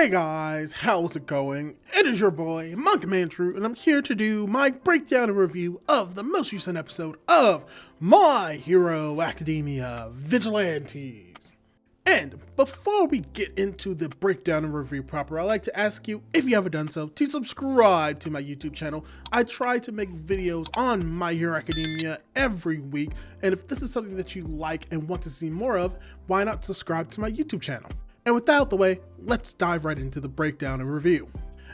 Hey guys, how's it going? It is your boy, Manga and I'm here to do my breakdown and review of the most recent episode of My Hero Academia Vigilantes. And before we get into the breakdown and review proper, I'd like to ask you, if you haven't done so, to subscribe to my YouTube channel. I try to make videos on My Hero Academia every week, and if this is something that you like and want to see more of, why not subscribe to my YouTube channel? And with that out of the way, let's dive right into the breakdown and review.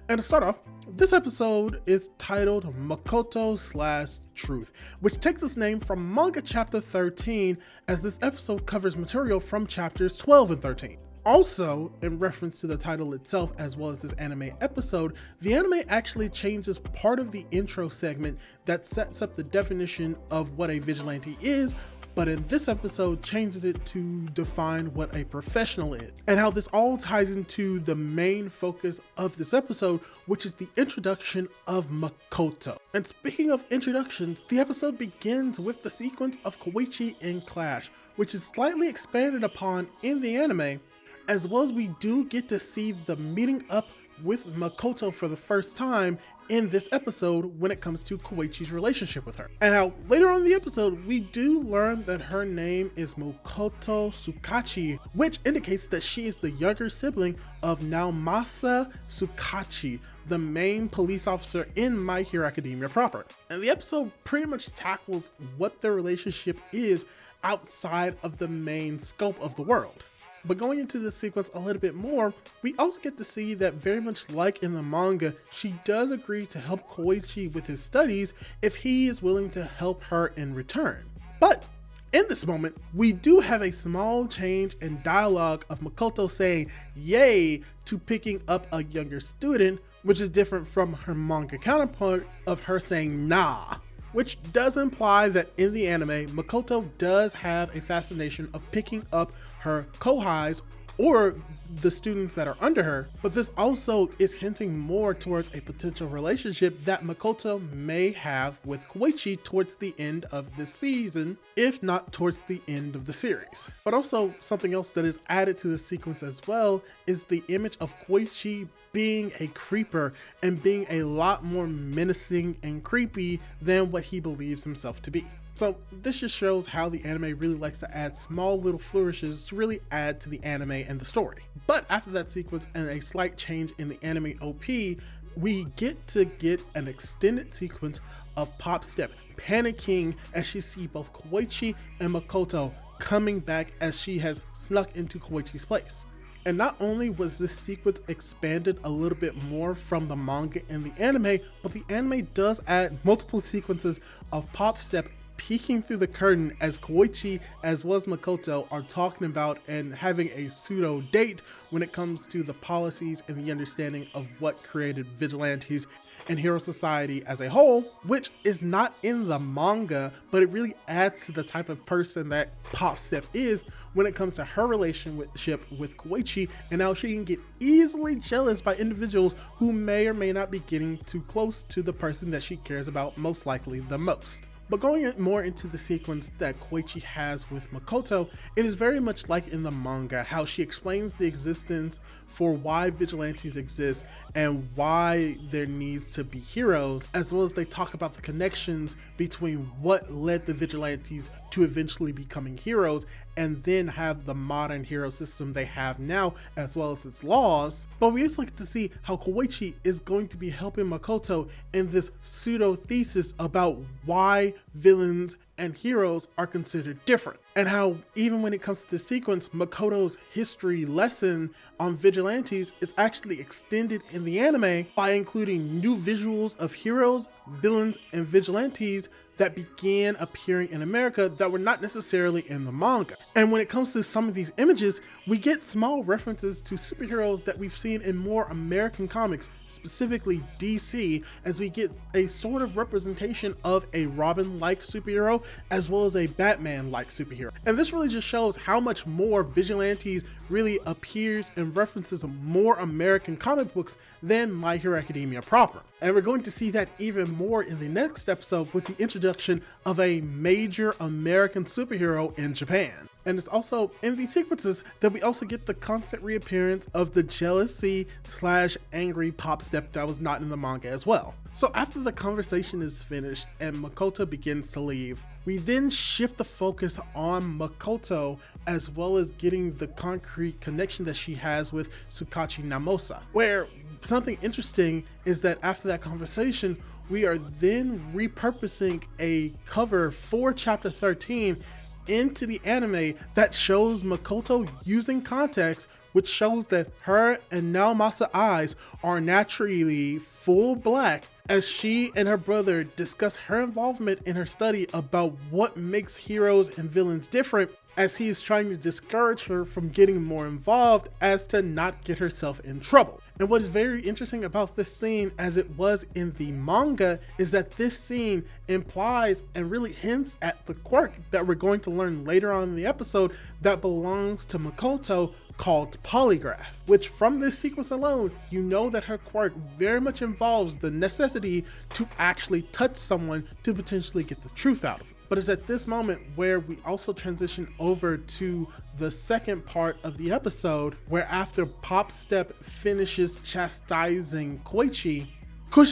And to start off, this episode is titled Makoto/Truth, which takes its name from Manga Chapter 13, as this episode covers material from chapters 12 and 13. Also, in reference to the title itself as well as this anime episode, the anime actually changes part of the intro segment that sets up the definition of what a vigilante is, but in this episode changes it to define what a professional is, and how this all ties into the main focus of this episode, which is the introduction of Makoto. And speaking of introductions, the episode begins with the sequence of Koichi in class, which is slightly expanded upon in the anime, as well as we do get to see the meeting up with Makoto for the first time in this episode when it comes to Koichi's relationship with her. And how later on in the episode, we do learn that her name is Makoto Tsukachi, which indicates that she is the younger sibling of Naomasa Tsukachi, the main police officer in My Hero Academia proper. And the episode pretty much tackles what their relationship is outside of the main scope of the world. But going into this sequence a little bit more, we also get to see that very much like in the manga, she does agree to help Koichi with his studies if he is willing to help her in return. But in this moment, we do have a small change in dialogue of Makoto saying yay to picking up a younger student, which is different from her manga counterpart of her saying nah. Which does imply that in the anime, Makoto does have a fascination of picking up her kohais or the students that are under her, but this also is hinting more towards a potential relationship that Makoto may have with Koichi towards the end of this season, if not towards the end of the series. But also something else that is added to this sequence as well is the image of Koichi being a creeper and being a lot more menacing and creepy than what he believes himself to be. So this just shows how the anime really likes to add small little flourishes to really add to the anime and the story. But after that sequence and a slight change in the anime OP, we get an extended sequence of Pop Step panicking as she sees both Koichi and Makoto coming back as she has snuck into Koichi's place. And not only was this sequence expanded a little bit more from the manga and the anime, but the anime does add multiple sequences of Pop Step peeking through the curtain as Koichi as well as Makoto are talking about and having a pseudo date when it comes to the policies and the understanding of what created vigilantes and hero society as a whole, which is not in the manga, but it really adds to the type of person that Pop Step is when it comes to her relationship with Koichi and how she can get easily jealous by individuals who may or may not be getting too close to the person that she cares about most likely the most. But going more into the sequence that Koichi has with Makoto, it is very much like in the manga, how she explains the existence for why vigilantes exist and why there needs to be heroes, as well as they talk about the connections between what led the vigilantes to eventually becoming heroes and then have the modern hero system they have now, as well as its laws. But we also get to see how Koichi is going to be helping Makoto in this pseudo thesis about why villains and heroes are considered different, and how even when it comes to this sequence, Makoto's history lesson on vigilantes is actually extended in the anime by including new visuals of heroes, villains, and vigilantes that began appearing in America that were not necessarily in the manga. And when it comes to some of these images, we get small references to superheroes that we've seen in more American comics, specifically DC, as we get a sort of representation of a Robin-like superhero as well as a Batman-like superhero. And this really just shows how much more vigilantes really appears and references more American comic books than My Hero Academia proper. And we're going to see that even more in the next episode with the introduction of a major American superhero in Japan. And it's also in these sequences that we also get the constant reappearance of the jealousy / angry Pop Step that was not in the manga as well. So after the conversation is finished and Makoto begins to leave, we then shift the focus on Makoto as well as getting the concrete connection that she has with Tsukachi Namosa, where something interesting is that after that conversation, we are then repurposing a cover for chapter 13 into the anime that shows Makoto using context, which shows that her and Naomasa eyes are naturally full black as she and her brother discuss her involvement in her study about what makes heroes and villains different, as he is trying to discourage her from getting more involved as to not get herself in trouble. And what is very interesting about this scene, as it was in the manga, is that this scene implies and really hints at the quirk that we're going to learn later on in the episode that belongs to Makoto, called polygraph, which from this sequence alone, you know that her quirk very much involves the necessity to actually touch someone to potentially get the truth out of it. But it's at this moment where we also transition over to the second part of the episode, where after Pop Step finishes chastising Koichi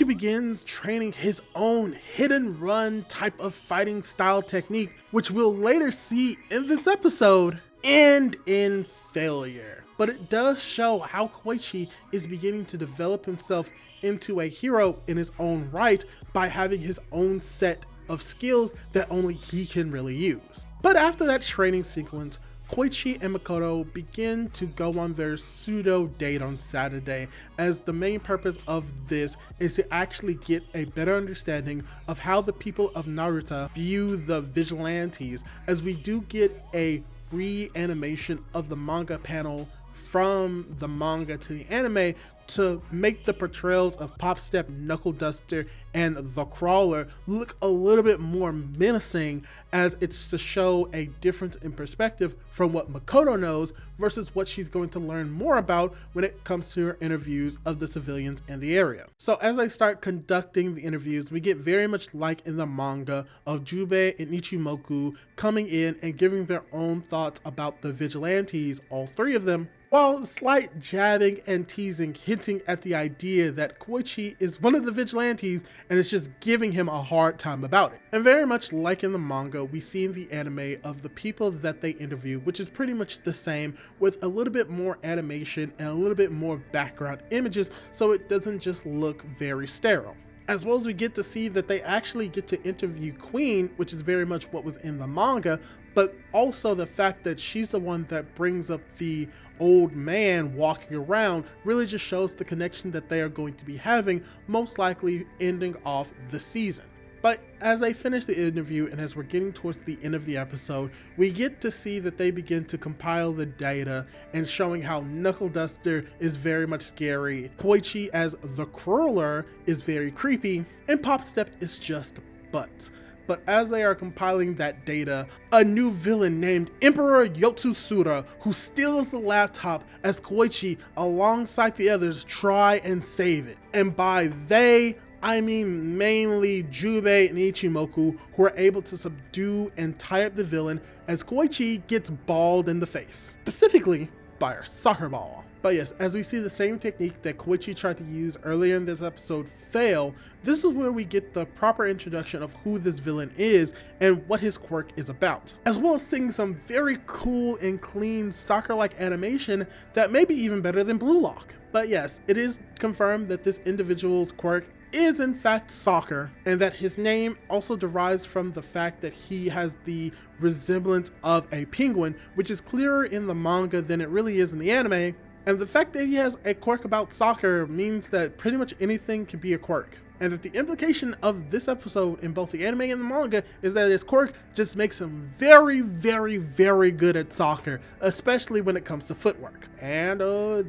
begins training his own hit and run type of fighting style technique, which we'll later see in this episode end in failure. But it does show how Koichi is beginning to develop himself into a hero in his own right by having his own set of skills that only he can really use. But after that training sequence, Koichi and Makoto begin to go on their pseudo date on Saturday, as the main purpose of this is to actually get a better understanding of how the people of Naruto view the vigilantes, as we do get a reanimation of the manga panel from the manga to the anime to make the portrayals of Pop Step, Knuckle Duster, and the Crawler look a little bit more menacing, as it's to show a difference in perspective from what Makoto knows versus what she's going to learn more about when it comes to her interviews of the civilians in the area. So as I start conducting the interviews, we get very much like in the manga of Jubei and Ichimoku coming in and giving their own thoughts about the vigilantes, all three of them, while slight jabbing and teasing, hinting at the idea that Koichi is one of the vigilantes and is just giving him a hard time about it. And very much like in the manga, we see in the anime of the people that they interview, which is pretty much the same, with a little bit more animation and a little bit more background images, so it doesn't just look very sterile. As well as we get to see that they actually get to interview Queen, which is very much what was in the manga, but also the fact that she's the one that brings up the old man walking around really just shows the connection that they are going to be having, most likely ending off the season. But as I finish the interview and as we're getting towards the end of the episode, we get to see that they begin to compile the data and showing how Knuckle Duster is very much scary, Koichi as the Crawler is very creepy, and Pop Step is just butts. But as they are compiling that data, a new villain named Emperor Yotsusura, who steals the laptop as Koichi alongside the others try and save it. And by they, I mean mainly Jubei and Ichimoku, who are able to subdue and tie up the villain as Koichi gets balled in the face, specifically by a soccer ball. But yes, as we see the same technique that Koichi tried to use earlier in this episode fail, this is where we get the proper introduction of who this villain is and what his quirk is about, as well as seeing some very cool and clean soccer-like animation that may be even better than Blue Lock. But yes, it is confirmed that this individual's quirk is in fact soccer, and that his name also derives from the fact that he has the resemblance of a penguin, which is clearer in the manga than it really is in the anime. And the fact that he has a quirk about soccer means that pretty much anything can be a quirk. And that the implication of this episode in both the anime and the manga is that his quirk just makes him very, very, very good at soccer, especially when it comes to footwork. And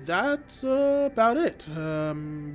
that's about it.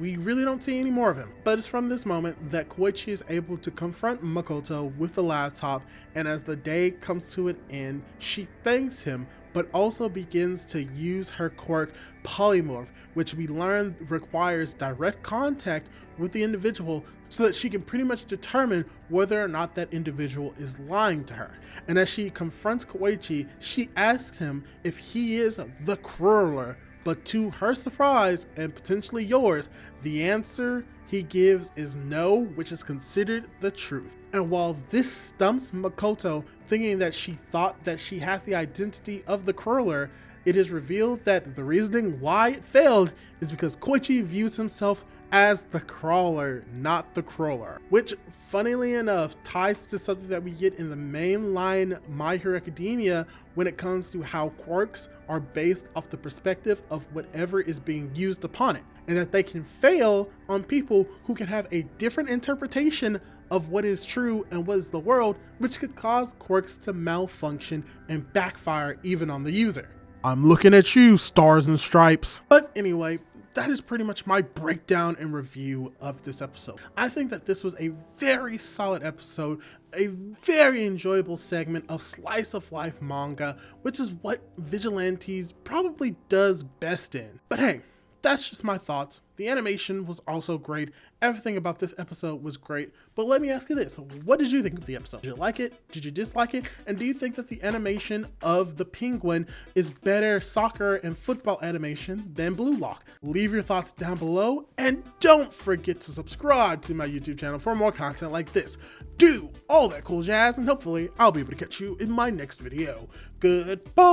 We really don't see any more of him. But it's from this moment that Koichi is able to confront Makoto with the laptop, and as the day comes to an end, she thanks him, but also begins to use her quirk polymorph, which we learn requires direct contact with the individual so that she can pretty much determine whether or not that individual is lying to her. And as she confronts Koichi, she asks him if he is the crueler, but to her surprise, and potentially yours, the answer he gives is no, which is considered the truth. And while this stumps Makoto, thinking that she thought that she had the identity of the crueler, it is revealed that the reasoning why it failed is because Koichi views himself as the crawler, not the crawler, which funnily enough ties to something that we get in the mainline My Hero Academia when it comes to how quirks are based off the perspective of whatever is being used upon it, and that they can fail on people who can have a different interpretation of what is true and what is the world, which could cause quirks to malfunction and backfire even on the user. I'm looking at you, Stars and Stripes. But anyway, that is pretty much my breakdown and review of this episode. I think that this was a very solid episode, a very enjoyable segment of slice of life manga, which is what Vigilantes probably does best in. But hey, that's just my thoughts. The animation was also great. Everything about this episode was great. But let me ask you this. What did you think of the episode? Did you like it? Did you dislike it? And do you think that the animation of the penguin is better soccer and football animation than Blue Lock? Leave your thoughts down below. And don't forget to subscribe to my YouTube channel for more content like this. Do all that cool jazz, and hopefully I'll be able to catch you in my next video. Goodbye!